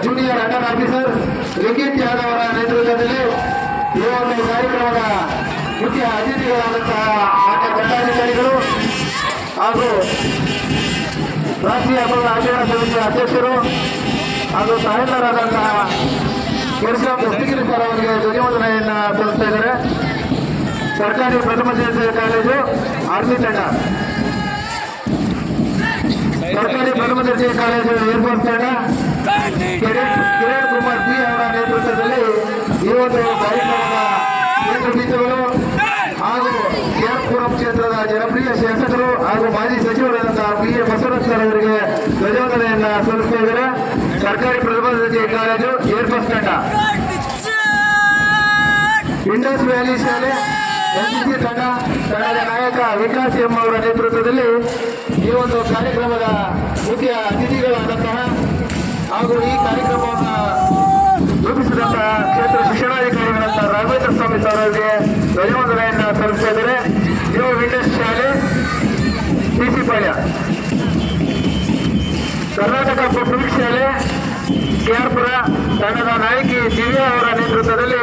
Junior under officer ಲಿಖಿತ್ ಯಾದವ್ ಅವರ ನೇತೃತ್ವದಲ್ಲಿ ಈ ಒಂದು ಕಾರ್ಯಕ್ರಮದ ಮುಖ್ಯ ಅತಿಥಿಗಳಾದಂತಹ ಮಾನ್ಯ ದಂಡಾಧಿಕಾರಿಗಳು ಹಾಗೂ ರಾಷ್ಟ್ರೀಯ ಹಬ್ಬಗಳ ಆಚರಣಾ ಸಮಿತಿಯ ಅಧ್ಯಕ್ಷರು ಹಾಗೂ ಸಹಾಯಕರಾದಂತಹ ಕೆರಸಾಂ ದಸ್ತಗಿರಿ ಸರ್ ಅವರಿಗೆ ಧ್ವನಿವಂದನೆಯನ್ನ ಸಲ್ಲಿಸ್ತಾ ಇದ್ದಾರೆ. ಸರ್ಕಾರಿ ಪ್ರಥಮ ದರ್ಜೆ ಕಾಲೇಜು ಆರ್ಮಿ ತಂಡ, ಸರ್ಕಾರಿ ಪ್ರಥಮ ದರ್ಜೆ ಕಾಲೇಜು ಏರ್ಫೋರ್ಸ್ ತಂಡ ಕಿರಣ್ ಕುಮಾರ್ ಪಿ ಅವರ ನೇತೃತ್ವದಲ್ಲಿ ಈ ಒಂದು ಕಾರ್ಯಕ್ರಮದ ನೇತೃತ್ವಗಳು ಹಾಗೂ ಕೆಆರ್ಪುರಂ ಕ್ಷೇತ್ರದ ಜನಪ್ರಿಯ ಶಾಸಕರು ಹಾಗೂ ಮಾಜಿ ಸಚಿವರಾದಂತಹ ಬಿ ಎ ಬಸವರಾಜ್ ಸರ್ ಅವರಿಗೆ ಧ್ವಜವಂದನೆಯನ್ನ ಸಲ್ಲಿಸ್ತಾ ಇದ್ದಾರೆ. ಸರ್ಕಾರಿ ಪ್ರಥಮ ದರ್ಜೆ ಕಾಲೇಜು ಏರ್ಫೋರ್ಸ್ ತಂಡ, ಇಂಡಸ್ ವ್ಯಾಲಿ ಶಾಲೆ ಎನ್ಸಿಸಿ ತಂಡದ ನಾಯಕ ವಿಕಾಸ್ ಎಂ ಅವರ ನೇತೃತ್ವದಲ್ಲಿ ಈ ಒಂದು ಕಾರ್ಯಕ್ರಮದ ಮುಖ್ಯ ಅತಿಥಿಗಳಾದಂತಹ ಹಾಗೂ ಈ ಕಾರ್ಯಕ್ರಮವನ್ನು ರೂಪಿಸಿದಂತಹ ಕ್ಷೇತ್ರ ಶಿಕ್ಷಣಾಧಿಕಾರಿಗಳಂತಹ ರಾಘವೇಂದ್ರ ಸ್ವಾಮಿ ಸರ್ ಅವರಿಗೆ ಧ್ವಜವಂದನೆಯನ್ನ ಸಲ್ಲಿಸ್ತಾ ಇದ್ದಾರೆ. ನ್ಯೂ ಇಂಡಸ್ ಶಾಲೆ ಸಿಸಿ ಪಾಳ್ಯ, ಕರ್ನಾಟಕ ಪಬ್ಲಿಕ್ ಶಾಲೆ ಕೆಆರ್ಪುರ ತಂಡದ ನಾಯಕಿ ದಿವ್ಯಾ ಅವರ ನೇತೃತ್ವದಲ್ಲಿ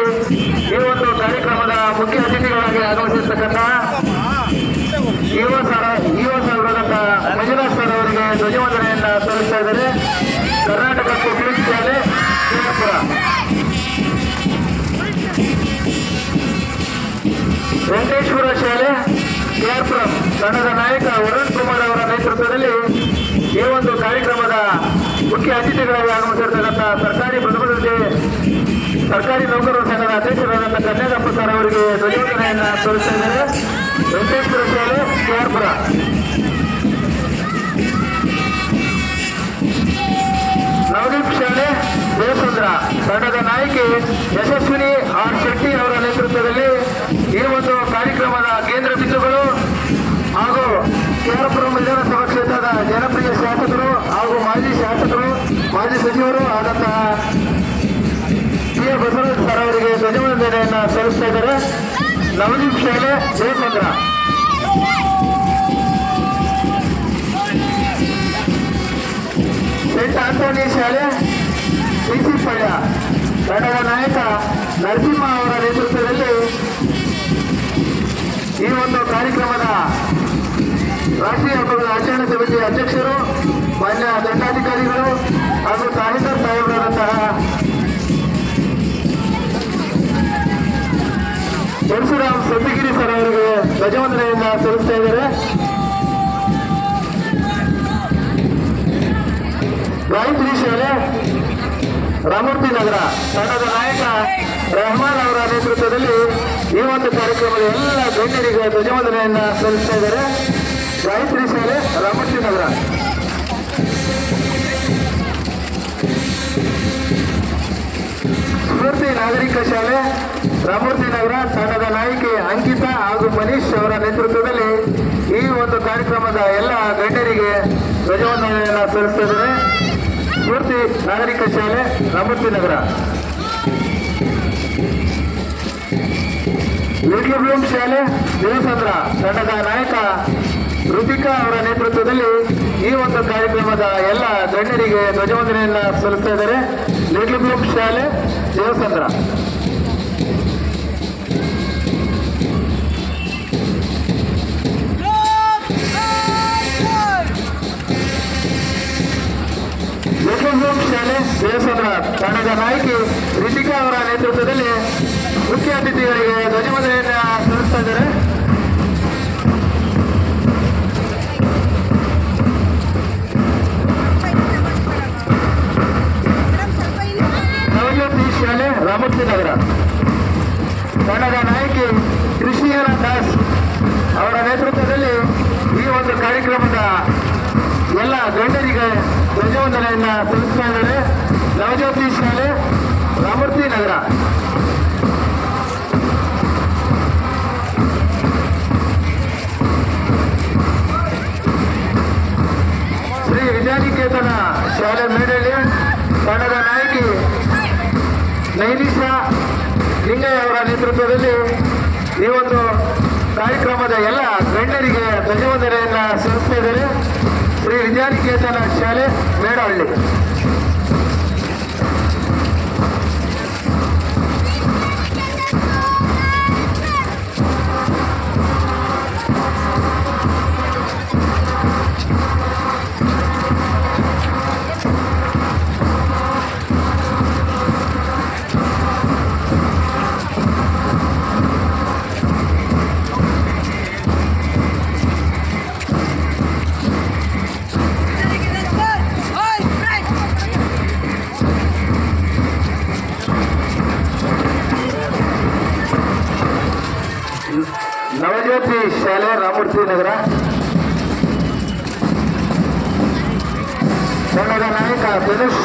ಈ ಒಂದು ಕಾರ್ಯಕ್ರಮದ ಮುಖ್ಯ ಅತಿಥಿಗಳಾಗಿ ಆಗಮಿಸಿರ್ತಕ್ಕಂತಹ ಇಒ ಸಾಹೇಬರಾದಂತಹ ಮಂಜುನಾಥ್ ಸರ್ ಅವರಿಗೆ ಧ್ವಜವಂದನೆಯನ್ನ ಸಲ್ಲಿಸ್ತಾ ಇದ್ದಾರೆ. ಕರ್ನಾಟಕ ಪಬ್ಲಿಕ್ ಶಾಲೆ ಕೆಆರ್ಪುರ, ವೆಂಕಟೇಶ್ವರ ಶಾಲೆ ಕೆಆರ್ಪುರಂ ತಂಡದ ನಾಯಕ ವರುಣ್ ಕುಮಾರ್ ಅವರ ನೇತೃತ್ವದಲ್ಲಿ ಈ ಒಂದು ಕಾರ್ಯಕ್ರಮದ ಮುಖ್ಯ ಅತಿಥಿಗಳಾಗಿ ಆಗಮಿಸಿರ್ತಕ್ಕಂತಹ ಸರ್ಕಾರಿ ನೌಕರರ ಸಂಘದ ಅಧ್ಯಕ್ಷರಾದಂತಹ ಕನ್ಯಾಗಪ್ಪ ಸರ್ ಅವರಿಗೆ ಧ್ವಜವಂದನೆಯನ್ನ ತೋರಿಸ್ತಾ ಇದ್ದಾರೆ. ವೆಂಕಟೇಶ್ವರ ಶಾಲೆ ಕೆಆರ್ಪುರ, ನವದೀಪ್ ಶಾಲೆ ದೇವಸುಂದ್ರ ತಂಡದ ನಾಯಕಿ ಯಶಸ್ವಿನಿ ಆರ್ ಶೆಟ್ಟಿ ಅವರ ನೇತೃತ್ವದಲ್ಲಿ ಈ ಒಂದು ಕಾರ್ಯಕ್ರಮದ ಕೇಂದ್ರ ಬಿಂದುಗಳು ಹಾಗೂ ಕೆಆರ್ಪುರಂ ವಿಧಾನಸಭಾ ಕ್ಷೇತ್ರದ ಜನಪ್ರಿಯ ಶಾಸಕರು ಹಾಗೂ ಮಾಜಿ ಶಾಸಕರು ಮಾಜಿ ಸಚಿವರು ಆದಂತಹ ಬಿ ಎ ಬಸವರಾಜ್ ಸರ್ ಅವರಿಗೆ ಧ್ವಜವಂದನೆಯನ್ನ ಸಲ್ಲಿಸ್ತಾ ಇದ್ದಾರೆ. ನವದೀಪ್ ಶಾಲೆ ದೇವಸಂದ್ರ, ಸೆಂಟ್ ಆಂಟೋನಿ ಶಾಲೆ ಸಿಸಿ ಪಾಳ್ಯ ತಂಡದ ನಾಯಕ ನರಸಿಂಹ ಅವರ ನೇತೃತ್ವದಲ್ಲಿ ಈ ಒಂದು ಕಾರ್ಯಕ್ರಮದ ರಾಷ್ಟ್ರೀಯ ಹಬ್ಬಗಳ ಆಚರಣಾ ಸಮಿತಿಯ ಅಧ್ಯಕ್ಷರು ಮಾನ್ಯ ದಂಡಾಧಿಕಾರಿಗಳು ಹಾಗೂ ತಹಸೀಲ್ದಾರ್ ಸಾಹೇಬರಾದಂತಹ ಕೆರಸಾಂ ದಸ್ತಗಿರಿ ಸರ್ ಅವರಿಗೆ ಧ್ವಜವಂದನೆಯನ್ನ ಸಲ್ಲಿಸ್ತಾ ಇದ್ದಾರೆ. ಗಾಯತ್ರಿ ಶಾಲೆ ರಾಮೂರ್ತಿ ನಗರ ತಂಡದ ನಾಯಕ ರೆಹಮಾನ್ ಅವರ ನೇತೃತ್ವದಲ್ಲಿ ಈ ಒಂದು ಕಾರ್ಯಕ್ರಮದ ಎಲ್ಲ ಗಣ್ಯರಿಗೆ ಧ್ವಜವಂದನೆಯನ್ನ ಸಲ್ಲಿಸ್ತಾ ಇದ್ದಾರೆ. ಗಾಯತ್ರಿ ಶಾಲೆ ರಾಮೂರ್ತಿ ನಗರ, ಸ್ಫೂರ್ತಿ ನಾಗರಿಕ ಶಾಲೆ ರಾಮೂರ್ತಿ ನಗರ ತಂಡದ ನಾಯಕಿ ಅಂಕಿತಾ ಹಾಗೂ ಮನೀಶ್ ಅವರ ನೇತೃತ್ವದಲ್ಲಿ ಈ ಒಂದು ಕಾರ್ಯಕ್ರಮದ ಎಲ್ಲ ಗಣ್ಯರಿಗೆ ಧ್ವಜವಂದನೆಯನ್ನ ಸಲ್ಲಿಸ್ತಾ ಇದ್ದಾರೆ. ಸ್ಫೂರ್ತಿ ನಾಗರಿಕ ಶಾಲೆ ರಾಮೂರ್ತಿ ನಗರ, ಲಿಟ್ಲ್ ಬ್ಲೂಮ್ ಶಾಲೆ ದೇವಸಂದ್ರ ತಂಡದ ನಾಯಕ ಋತಿಕಾ ಅವರ ನೇತೃತ್ವದಲ್ಲಿ ಈ ಒಂದು ಕಾರ್ಯಕ್ರಮದ ಎಲ್ಲ ಗಣ್ಯರಿಗೆ ಧ್ವಜವಂದನೆಯನ್ನ ಸಲ್ಲಿಸ್ತಾ ಇದ್ದಾರೆ. ಲಿಟ್ಲ್ ಬ್ಲೂಮ್ ಶಾಲೆ ದೇವಸಂದ್ರ, ಲಿಟ್ಲ್ ಬ್ಲೂಮ್ ಶಾಲೆ ದೇವಸಂದ್ರ ತಂಡದ ನಾಯಕಿ ರಿತಿಕಾ ಅವರ ನೇತೃತ್ವದಲ್ಲಿ ಮುಖ್ಯ ಅತಿಥಿಗಳಿಗೆ ಧ್ವಜವಂದನೆಯನ್ನ ಸಲ್ಲಿಸ್ತಾ ಇದ್ದಾರೆ. ನವಜ್ಯೋತಿ ಶಾಲೆ ರಾಮೂರ್ತಿ ನಗರ ತಂಡದ ನಾಯಕಿ ಕೃಷಿಯನ ದಾಸ್ ಅವರ ನೇತೃತ್ವದಲ್ಲಿ ಈ ಒಂದು ಕಾರ್ಯಕ್ರಮದ ಎಲ್ಲ ಗಣ್ಯರಿಗೆ ಧ್ವಜವಂದನೆಯನ್ನ ಸಲ್ಲಿಸ್ತಾ ಇದ್ದಾರೆ. ನವಜ್ಯೋತಿ ಶಾಲೆ ರಾಮೂರ್ತಿ ನಗರ, ಶ್ರೀ ವಿದ್ಯಾನಿಕೇತನ ಶಾಲೆ ಮೇಡಳ್ಳಿ ತಂಡದ ನಾಯಕಿ ನೈನಿಶಾ ಲಿಂಗಯ್ಯ ಅವರ ನೇತೃತ್ವದಲ್ಲಿ ಈ ಒಂದು ಕಾರ್ಯಕ್ರಮದ ಎಲ್ಲ ಗಣ್ಯರಿಗೆ ಧ್ವಜವಂದನೆಯನ್ನ ಸಲ್ಲಿಸ್ತಾ ಇದ್ದಾರೆ. ಶ್ರೀ ವಿದ್ಯಾನಿಕೇತನ ಶಾಲೆ ಮೇಡಹಳ್ಳಿ, ನವಜ್ಯೋತಿ ಶಾಲೆ ರಾಮೂರ್ತಿ ನಗರ ತಂಡದ ನಾಯಕ ಧನುಷ್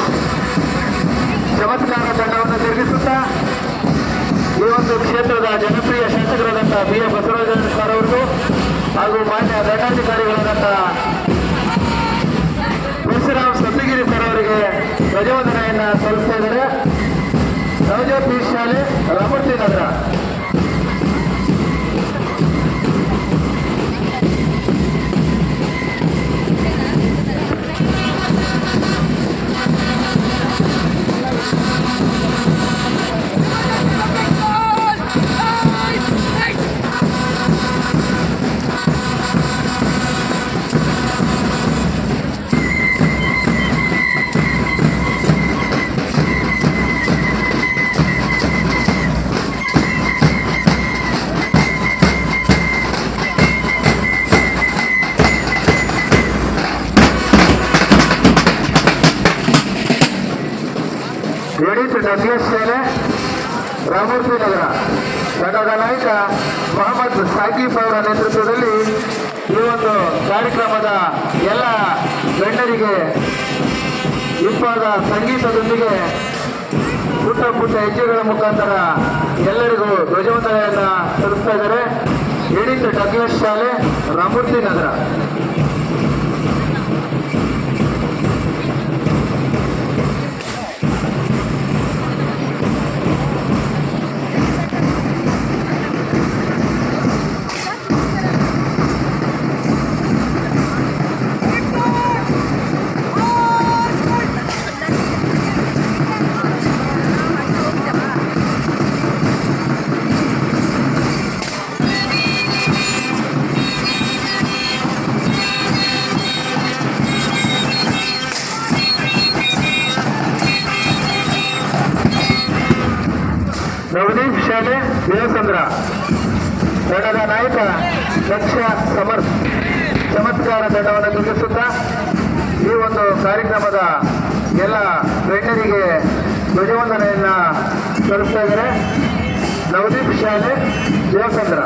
ಚಮತ್ಕಾರ ತಂಡವನ್ನು ತಿರುಗಿಸುತ್ತಾ ಈ ಒಂದು ಕ್ಷೇತ್ರದ ಜನಪ್ರಿಯ ಶಾಸಕರಾದಂಥ ಬಿ ಎ ಬಸವರಾಜ ಸರ್ ಅವರಿಗೂ ಹಾಗೂ ಮಾನ್ಯ ದಂಡಾಧಿಕಾರಿಗಳಾದಂಥ ಪರಶುರಾಮ್ ಸಪ್ತಗಿರಿ ಸರ್ ಅವರಿಗೆ ಧ್ವಜವಂದನೆಯನ್ನು ಸಲ್ಲಿಸ್ತಾ ಇದ್ದಾರೆ. ನವಜ್ಯೋತಿ ಶಾಲೆ ರಾಮೂರ್ತಿ ನಗರ. ಎಡಿಟ್ ಡಬ್ಲ್ಯೂಎಸ್ ಶಾಲೆ ರಾಮೂರ್ತಿ ನಗರ ತಂಡದ ನಾಯಕ ಮೊಹಮ್ಮದ್ ಸಾಕಿಬ್ ಅವರ ನೇತೃತ್ವದಲ್ಲಿ ಈ ಒಂದು ಕಾರ್ಯಕ್ರಮದ ಎಲ್ಲ ಗಣ್ಯರಿಗೆ ಇಂಪಾದ ಸಂಗೀತದೊಂದಿಗೆ ಪುಟ್ಟ ಪುಟ್ಟ ಹೆಜ್ಜೆಗಳ ಮುಖಾಂತರ ಎಲ್ಲರಿಗೂ ಧ್ವಜವಂದನೆಯನ್ನು ಸಲ್ಲಿಸ್ತಾ ಇದ್ದಾರೆ. ಎಡಿಟ್ ಡಬ್ಲ್ಯೂಎಸ್ ಶಾಲೆ ರಾಮೂರ್ತಿ ನಗರ. ನವದೀಪ್ ಶಾಲೆ ದೇವಸಂದ್ರ ತಂಡದ ನಾಯಕ ದಕ್ಷ ಸಮರ್ಥ ಚಮತ್ಕಾರ ತಂಡವನ್ನು ತಿರುಗಿಸುತ್ತಾ ಈ ಒಂದು ಕಾರ್ಯಕ್ರಮದ ಎಲ್ಲ ಗಣ್ಯರಿಗೆ ಧ್ವಜವಂದನೆಯನ್ನು ಸಲ್ಲಿಸ್ತಾ ಇದ್ದಾರೆ. ನವದೀಪ್ ಶಾಲೆ ದೇವಸಂದ್ರ.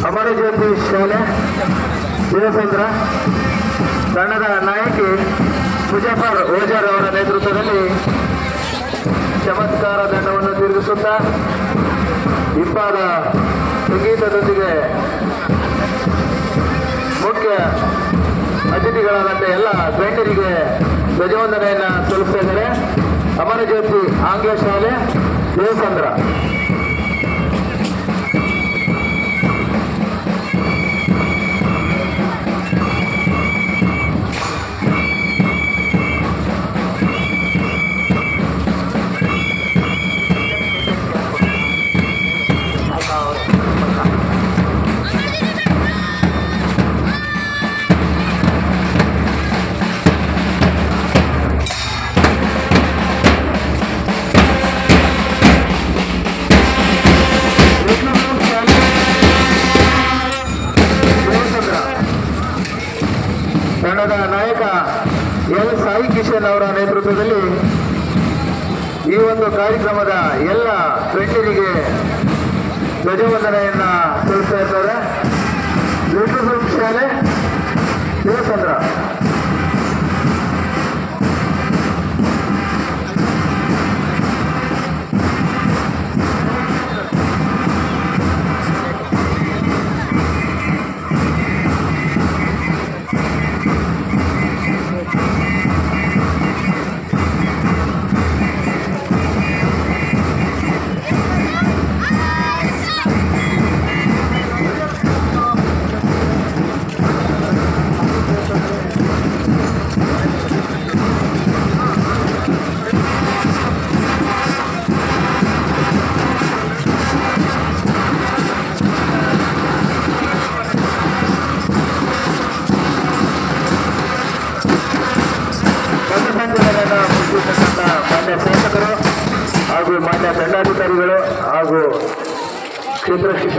ಅಮರಜ್ಯೋತಿ ಶಾಲೆ ದೇವಸಂದ್ರ ತಂಡದ ನಾಯಕಿ ಮುಜಫರ್ ಓಜಾರ್ ಅವರ ನೇತೃತ್ವದಲ್ಲಿ ಚಮತ್ಕಾರ ತಂಡವನ್ನು ತಿರುಗಿಸುತ್ತಾ ಇಂಪಾದ ಸಂಗೀತದೊಂದಿಗೆ ಮುಖ್ಯ ಅತಿಥಿಗಳಾದಂಥ ಎಲ್ಲ ಗಣ್ಯರಿಗೆ ಧ್ವಜವಂದನೆಯನ್ನು ಸಲ್ಲಿಸ್ತಾ ಇದ್ದಾರೆ. ಅಮರಜ್ಯೋತಿ ಆಂಗ್ಲ ಶಾಲೆ ದೇವಸಂದ್ರ. ತಂಡದ ನಾಯಕ ಎಲ್ ಸಾಯಿ ಕಿಶನ್ ಅವರ ನೇತೃತ್ವದಲ್ಲಿ ಈ ಒಂದು ಕಾರ್ಯಕ್ರಮದ ಎಲ್ಲ ಗಣ್ಯರಿಗೆ ಧ್ವಜವಂದನೆಯನ್ನು ಸಲ್ಲಿಸ್ತಾ ಇದ್ದಾರೆ. ಲಿಟಲ್ ಶಾಲೆ ದೇವಸಂದ್ರ. ಪೋಷಕರು ಹಾಗೂ ಮಾನ್ಯ ದಂಡಾಧಿಕಾರಿಗಳು ಹಾಗೂ ಕ್ಷೇತ್ರ ಶಿಕ್ಷಣ